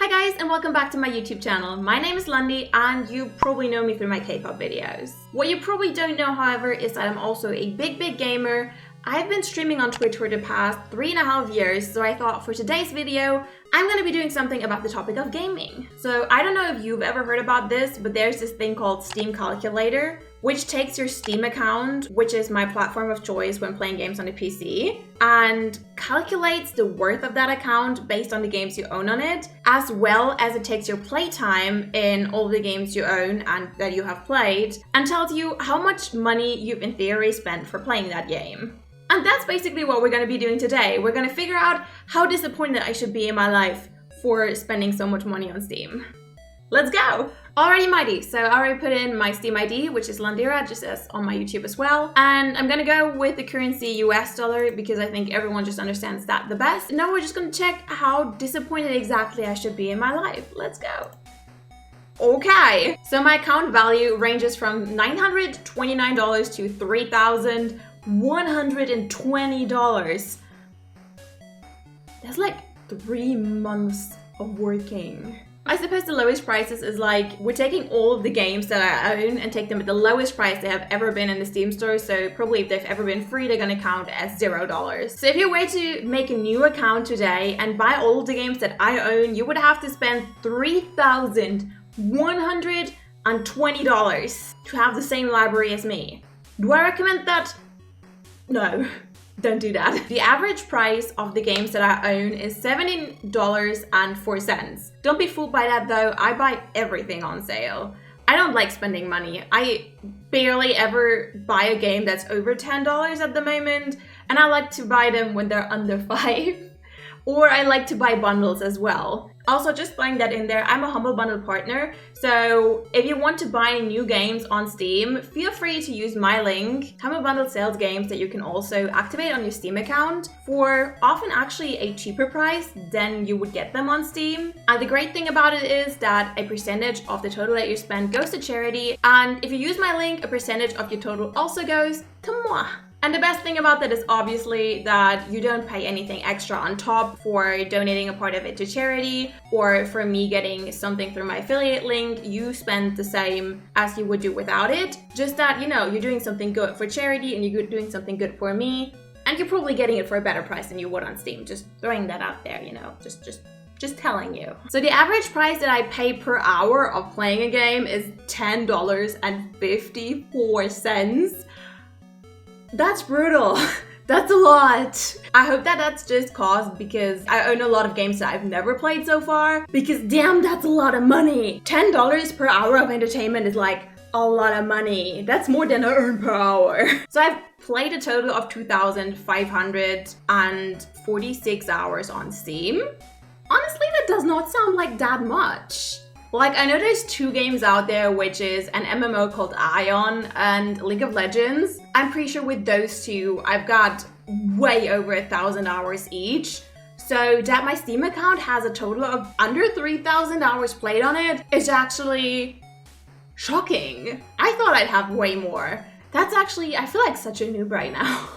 Hi guys, and welcome back to my YouTube channel. My name is Lundy and you probably know me through my K-pop videos. What you probably don't know, however, is that I'm also a big gamer. I've been streaming on Twitch for the past 3.5 years, so I thought for today's video, I'm gonna be doing something about the topic of gaming. So I don't know if you've ever heard about this, but there's this thing called Steam Calculator, which takes your Steam account, which is my platform of choice when playing games on the PC, and calculates the worth of that account based on the games you own on it, as well as it takes your playtime in all the games you own and that you have played, and tells you how much money you've in theory spent for playing that game. And that's basically what we're going to be doing today. We're going to figure out how disappointed I should be in my life for spending so much money on Steam. Let's go! Alrighty mighty, so I already put in my Steam ID, which is Landira, just as on my YouTube as well. And I'm gonna go with the currency US dollar because I think everyone just understands that the best. Now we're just gonna check how disappointed exactly I should be in my life. Let's go. Okay, so my account value ranges from $929 to $3,120. That's like 3 months of working. I suppose the lowest prices is like, we're taking all of the games that I own and take them at the lowest price they have ever been in the Steam store, so probably if they've ever been free, they're gonna count as $0. So if you were to make a new account today and buy all of the games that I own, you would have to spend $3,120 to have the same library as me. Do I recommend that? No. Don't do that. The average price of the games that I own is $17.04. Don't be fooled by that though, I buy everything on sale. I don't like spending money. I barely ever buy a game that's over $10 at the moment, and I like to buy them when they're under 5. Or I like to buy bundles as well. Also, just throwing that in there, I'm a Humble Bundle partner, so if you want to buy new games on Steam, feel free to use my link. Humble Bundle sells games that you can also activate on your Steam account for often actually a cheaper price than you would get them on Steam. And the great thing about it is that a percentage of the total that you spend goes to charity, and if you use my link, a percentage of your total also goes to moi. And the best thing about that is obviously that you don't pay anything extra on top for donating a part of it to charity, or for me getting something through my affiliate link. You spend the same as you would do without it. Just that, you know, you're doing something good for charity and you're doing something good for me. And you're probably getting it for a better price than you would on Steam. Just throwing that out there, you know, just telling you. So the average price that I pay per hour of playing a game is $10.54. That's brutal. That's a lot. I hope that that's just caused because I own a lot of games that I've never played so far, because damn, that's a lot of money. $10 per hour of entertainment is like a lot of money. That's more than I earn per hour. So I've played a total of 2,546 hours on Steam. Honestly, that does not sound like that much. Like, I know there's 2 games out there, which is an MMO called Ion and League of Legends. I'm pretty sure with those 2, I've got way over 1,000 hours each. So that my Steam account has a total of under 3,000 hours played on it is actually shocking. I thought I'd have way more. That's actually, I feel like such a noob right now.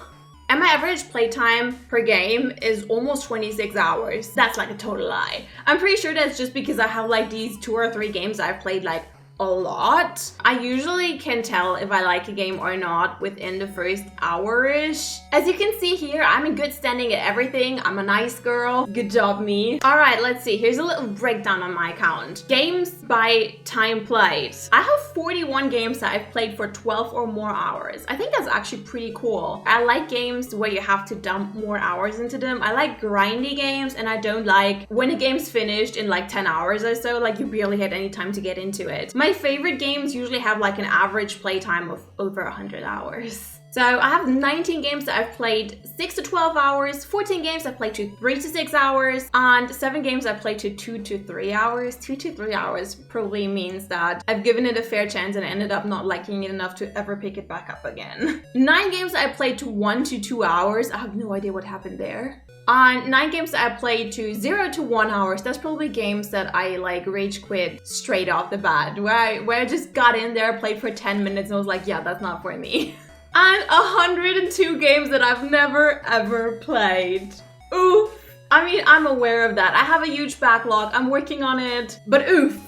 And my average playtime per game is almost 26 hours. That's like a total lie. I'm pretty sure that's just because I have like these 2 or 3 games I've played like a lot. I usually can tell if I like a game or not within the first hour-ish. As you can see here, I'm in good standing at everything. I'm a nice girl. Good job, me. All right, let's see. Here's a little breakdown on my account. Games by time played. I have 41 games that I've played for 12 or more hours. I think that's actually pretty cool. I like games where you have to dump more hours into them. I like grindy games, and I don't like when a game's finished in like 10 hours or so, like you barely had any time to get into it. My favorite games usually have like an average playtime of over 100 hours. So I have 19 games that I've played 6 to 12 hours, 14 games I've played to 3 to 6 hours, and 7 games I've played to 2 to 3 hours. 2 to 3 hours probably means that I've given it a fair chance and ended up not liking it enough to ever pick it back up again. 9 games that I played to 1 to 2 hours. I have no idea what happened there. On 9 games that I played to 0 to 1 hours, that's probably games that I like rage quit straight off the bat, where I just got in there, played for 10 minutes and was like, yeah, that's not for me. And 102 games that I've never ever played. Oof. I mean, I'm aware of that. I have a huge backlog. I'm working on it. But oof,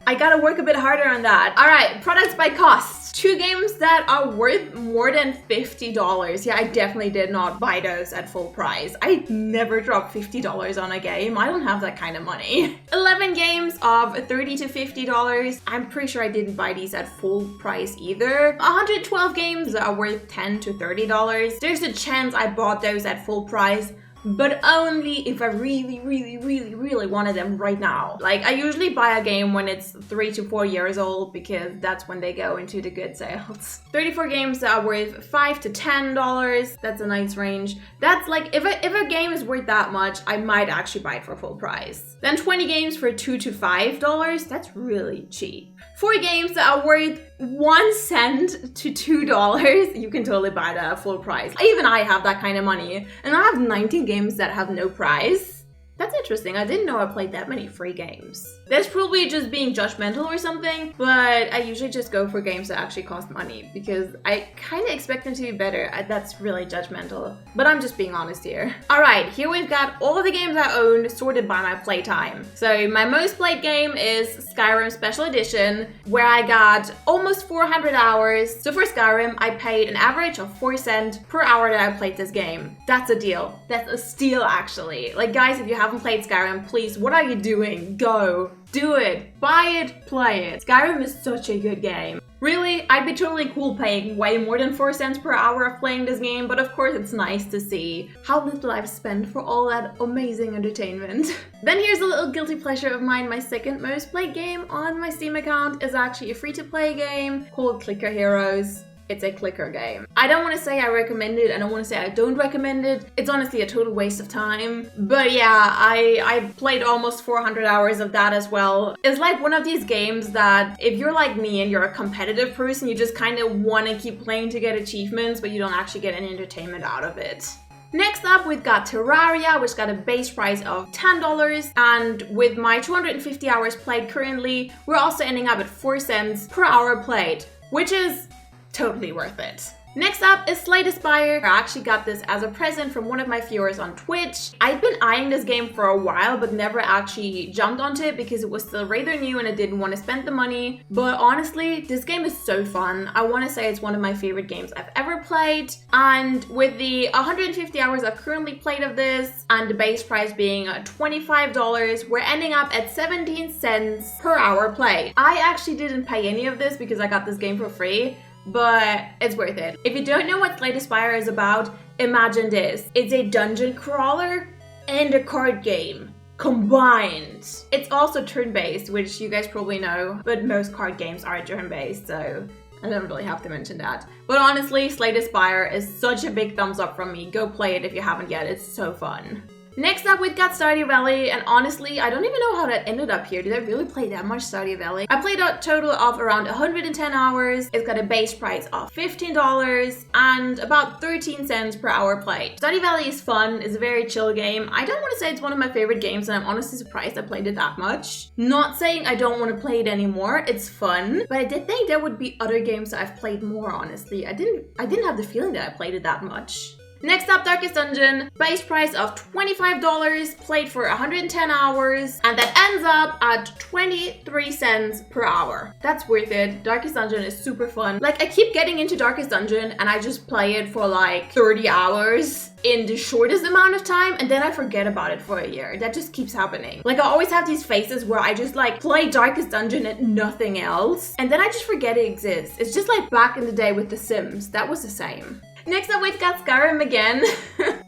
I gotta work a bit harder on that. All right, products by cost. 2 games that are worth more than $50. Yeah, I definitely did not buy those at full price. I never dropped $50 on a game. I don't have that kind of money. 11 games of $30 to $50. I'm pretty sure I didn't buy these at full price either. 112 games that are worth $10 to $30. There's a chance I bought those at full price, but only if I really wanted them right now. Like, I usually buy a game when it's 3 to 4 years old because that's when they go into the good sales. 34 games that are worth $5 to $10. That's a nice range. That's like, if a game is worth that much, I might actually buy it for full price. Then 20 games for $2 to $5. That's really cheap. 4 games that are worth 1 cent to $2. You can totally buy that at full price. Even I have that kind of money. And I have 19 games that have no price. That's interesting. I didn't know I played that many free games. That's probably just being judgmental or something, but I usually just go for games that actually cost money because I kind of expect them to be better. That's really judgmental, but I'm just being honest here. All right, here we've got all of the games I own sorted by my playtime. So my most played game is Skyrim Special Edition, where I got almost 400 hours. So for Skyrim, I paid an average of 4 cents per hour that I played this game. That's a deal. That's a steal, actually. Like, guys, if you haven't played Skyrim, please, what are you doing? Go. Do it. Buy it. Play it. Skyrim is such a good game. Really, I'd be totally cool paying way more than 4 cents per hour of playing this game, but of course it's nice to see how little I've spent for all that amazing entertainment. Then here's a little guilty pleasure of mine. My second most played game on my Steam account is actually a free-to-play game called Clicker Heroes. It's a clicker game. I don't want to say I recommend it. I don't want to say I don't recommend it. It's honestly a total waste of time. But yeah, I played almost 400 hours of that as well. It's like one of these games that if you're like me and you're a competitive person, you just kind of want to keep playing to get achievements, but you don't actually get any entertainment out of it. Next up, we've got Terraria, which got a base price of $10. And with my 250 hours played currently, we're also ending up at 4 cents per hour played, which is totally worth it. Next up is Slay the Spire. I actually got this as a present from one of my viewers on Twitch. I've been eyeing this game for a while, but never actually jumped onto it because it was still rather new and I didn't want to spend the money. But honestly, this game is so fun. I want to say it's one of my favorite games I've ever played. And with the 150 hours I've currently played of this and the base price being $25, we're ending up at 17 cents per hour played. I actually didn't pay any of this because I got this game for free, but it's worth it. If you don't know what Slay the Spire is about, imagine this. It's a dungeon crawler and a card game combined. It's also turn-based, which you guys probably know, but most card games are turn-based, so I don't really have to mention that. But honestly, Slay the Spire is such a big thumbs up from me. Go play it if you haven't yet. It's so fun. Next up, we've got Stardew Valley, and honestly, I don't even know how that ended up here. Did I really play that much Stardew Valley? I played a total of around 110 hours. It's got a base price of $15 and about 13 cents per hour played. Stardew Valley is fun. It's a very chill game. I don't want to say it's one of my favorite games, and I'm honestly surprised I played it that much. Not saying I don't want to play it anymore. It's fun, but I did think there would be other games that I've played more, honestly. I didn't have the feeling that I played it that much. Next up, Darkest Dungeon, base price of $25, played for 110 hours, and that ends up at 23 cents per hour. That's worth it. Darkest Dungeon is super fun. Like, I keep getting into Darkest Dungeon and I just play it for like 30 hours in the shortest amount of time, and then I forget about it for a year. That just keeps happening. Like, I always have these phases where I just like play Darkest Dungeon and nothing else, and then I just forget it exists. It's just like back in the day with The Sims. That was the same. Next up, we've got Skyrim again.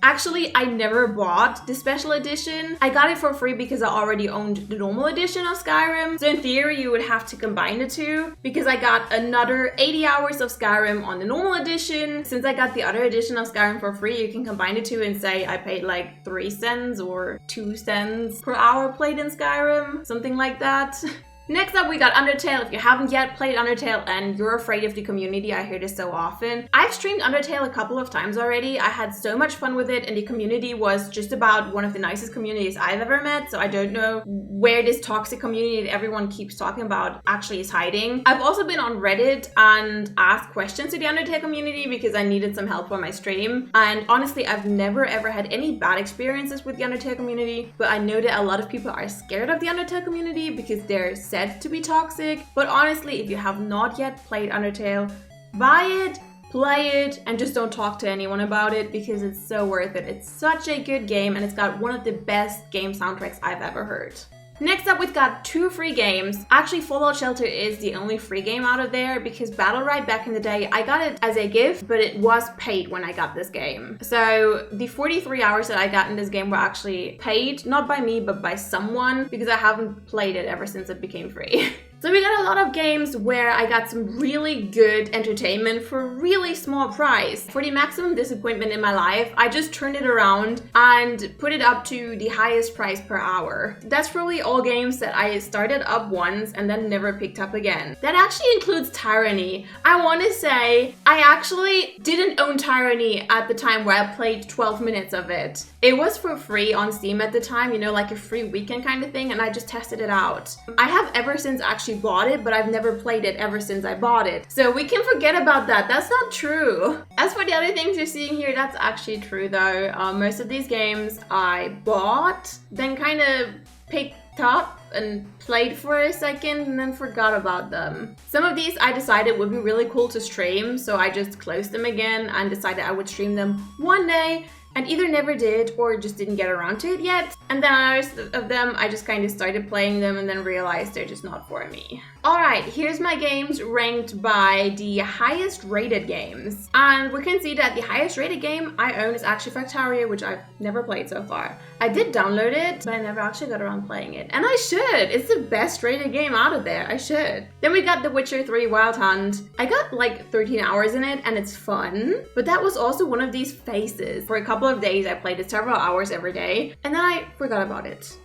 Actually, I never bought the special edition. I got it for free because I already owned the normal edition of Skyrim. So in theory, you would have to combine the two because I got another 80 hours of Skyrim on the normal edition. Since I got the other edition of Skyrim for free, you can combine the two and say I paid like 3 cents or 2 cents per hour played in Skyrim, something like that. Next up, we got Undertale. If you haven't yet played Undertale and you're afraid of the community, I hear this so often. I've streamed Undertale a couple of times already. I had so much fun with it, and the community was just about one of the nicest communities I've ever met, so I don't know where this toxic community that everyone keeps talking about actually is hiding. I've also been on Reddit and asked questions to the Undertale community because I needed some help for my stream, and honestly, I've never ever had any bad experiences with the Undertale community, but I know that a lot of people are scared of the Undertale community because they're said to be toxic. But honestly, if you have not yet played Undertale, buy it, play it, and just don't talk to anyone about it because it's so worth it. It's such a good game, and it's got one of the best game soundtracks I've ever heard. Next up, we've got 2 free games. Actually, Fallout Shelter is the only free game out of there because Battle Ride back in the day, I got it as a gift, but it was paid when I got this game. So the 43 hours that I got in this game were actually paid, not by me, but by someone, because I haven't played it ever since it became free. So we got a lot of games where I got some really good entertainment for a really small price. For the maximum disappointment in my life, I just turned it around and put it up to the highest price per hour. That's probably all games that I started up once and then never picked up again. That actually includes Tyranny. I want to say I actually didn't own Tyranny at the time where I played 12 minutes of it. It was for free on Steam at the time, you know, like a free weekend kind of thing, and I just tested it out. I have ever since actually bought it, but I've never played it ever since I bought it. So we can forget about that. That's not true. As for the other things you're seeing here, that's actually true though. Most of these games I bought, then kind of picked up and played for a second and then forgot about them. Some of these I decided would be really cool to stream, so I just closed them again and decided I would stream them one day, and either never did or just didn't get around to it yet. And then others of them, I just kind of started playing them and then realized they're just not for me. Alright, here's my games ranked by the highest rated games. And we can see that the highest rated game I own is actually Factorio, which I've never played so far. I did download it, but I never actually got around playing it. And I should! It's the best rated game out of there, I should. Then we got The Witcher 3 Wild Hunt. I got like 13 hours in it and it's fun, but that was also one of these phases. For a couple of days I played it several hours every day, and then I forgot about it.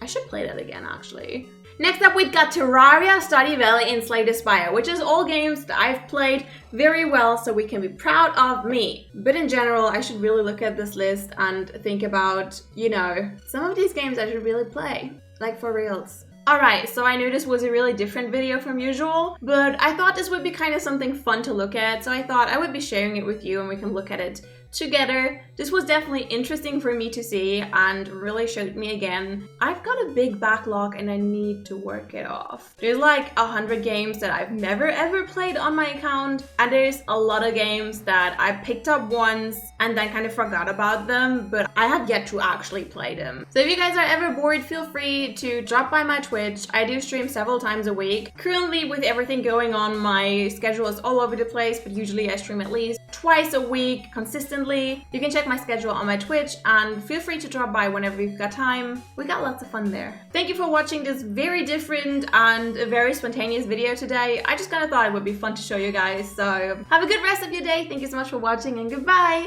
I should play that again actually. Next up, we've got Terraria, Stardew Valley, and Slay the Spire, which is all games that I've played very well, so we can be proud of me. But in general, I should really look at this list and think about, you know, some of these games I should really play, like for reals. Alright, so I know this was a really different video from usual, but I thought this would be kind of something fun to look at, so I thought I would be sharing it with you and we can look at it together. This was definitely interesting for me to see and really showed me again, I've got a big backlog and I need to work it off. There's like 100 games that I've never ever played on my account, and there's a lot of games that I picked up once and then kind of forgot about them, but I have yet to actually play them. So if you guys are ever bored, feel free to drop by my Twitch. I do stream several times a week. Currently, with everything going on, my schedule is all over the place, but usually I stream at least twice a week consistently. You can check my schedule on my Twitch and feel free to drop by whenever you've got time. We got lots of fun there. Thank you for watching this very different and a very spontaneous video today. I just kind of thought it would be fun to show you guys. So have a good rest of your day. Thank you so much for watching and goodbye.